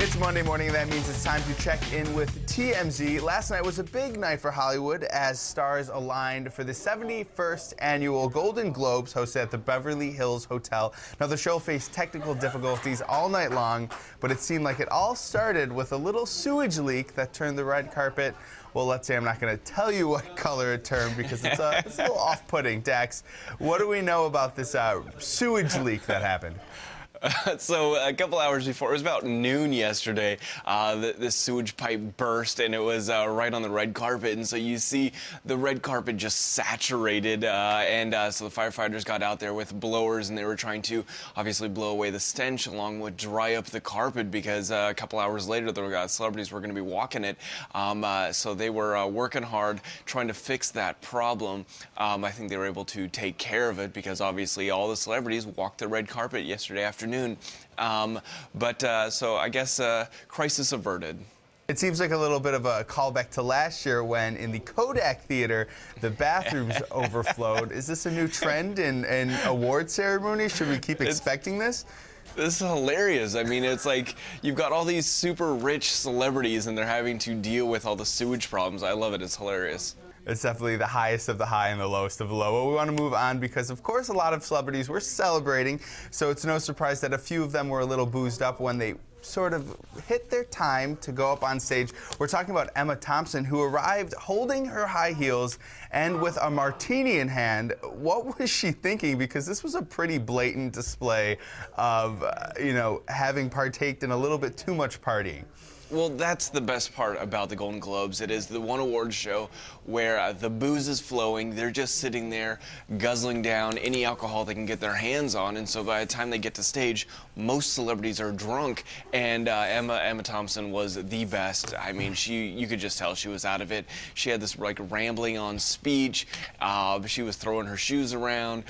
It's Monday morning, and that means it's time to check in with TMZ. Last night was a big night for Hollywood as stars aligned for the 71st annual Golden Globes hosted at the Beverly Hills Hotel. Now, the show faced technical difficulties all night long, but it seemed like it all started with a little sewage leak that turned the red carpet. Well, let's say I'm not going to tell you what color it turned because it's a little off-putting. Dax, what do we know about this sewage leak that happened? So a couple hours before, it was about noon yesterday, this sewage pipe burst, and it was right on the red carpet. And so you see the red carpet just saturated, so the firefighters got out there with blowers, and they were trying to obviously blow away the stench along with dry up the carpet, because a couple hours later the celebrities were going to be walking it. So they were working hard trying to fix that problem. I think they were able to take care of it because obviously all the celebrities walked the red carpet yesterday afternoon. So I guess crisis averted. It seems like a little bit of a callback to last year when in the Kodak Theater, the bathrooms overflowed. Is this a new trend in award ceremonies? Should we keep expecting this? This is hilarious. I mean, it's like you've got all these super rich celebrities and they're having to deal with all the sewage problems. I love it. It's hilarious. It's definitely the highest of the high and the lowest of the low. Well, we want to move on because, of course, a lot of celebrities were celebrating, so it's no surprise that a few of them were a little boozed up when they sort of hit their time to go up on stage. We're talking about Emma Thompson, who arrived holding her high heels and with a martini in hand. What was she thinking? Because this was a pretty blatant display of, having partaked in a little bit too much partying. Well, that's the best part about the Golden Globes. It is the one award show where the booze is flowing. They're just sitting there guzzling down any alcohol they can get their hands on. And so by the time they get to stage, most celebrities are drunk. And Emma Thompson was the best. I mean, you could just tell she was out of it. She had this like rambling on speech. She was throwing her shoes around.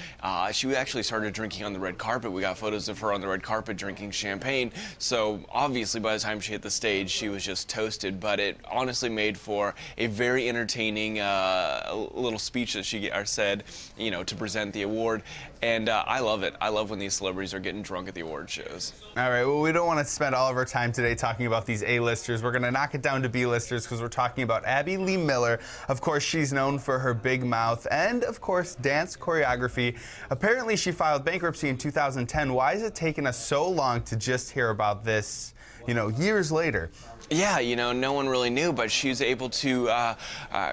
She actually started drinking on the red carpet. We got photos of her on the red carpet drinking champagne. So obviously by the time she hit the stage, she was just toasted, but it honestly made for a very entertaining little speech that she said, to present the award. And I love it. I love when these celebrities are getting drunk at the award shows. All right, well, we don't want to spend all of our time today talking about these A-listers. We're going to knock it down to B-listers because we're talking about Abby Lee Miller. Of course, she's known for her big mouth and, of course, dance choreography. Apparently, she filed bankruptcy in 2010. Why is it taking us so long to just hear about this, years later? Yeah, no one really knew, but she was able to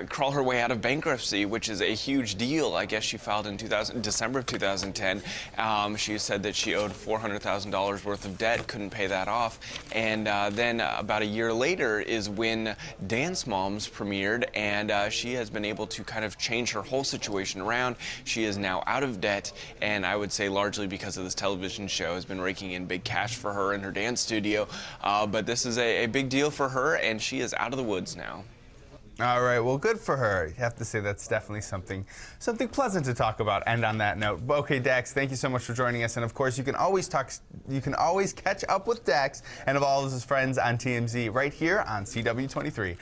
crawl her way out of bankruptcy, which is a huge deal. I guess she filed in December of 2010. She said that she owed $400,000 worth of debt, couldn't pay that off. And then about a year later is when Dance Moms premiered, and she has been able to kind of change her whole situation around. She is now out of debt, and I would say largely because of this television show has been raking in big cash for her in her dance studio. But this is a big deal for her, and she is out of the woods now. All right, well, good for her. You have to say that's definitely something pleasant to talk about. And on that note, okay, Dax, thank you so much for joining us. And of course, you can always catch up with Dax and of all of his friends on TMZ right here on CW23.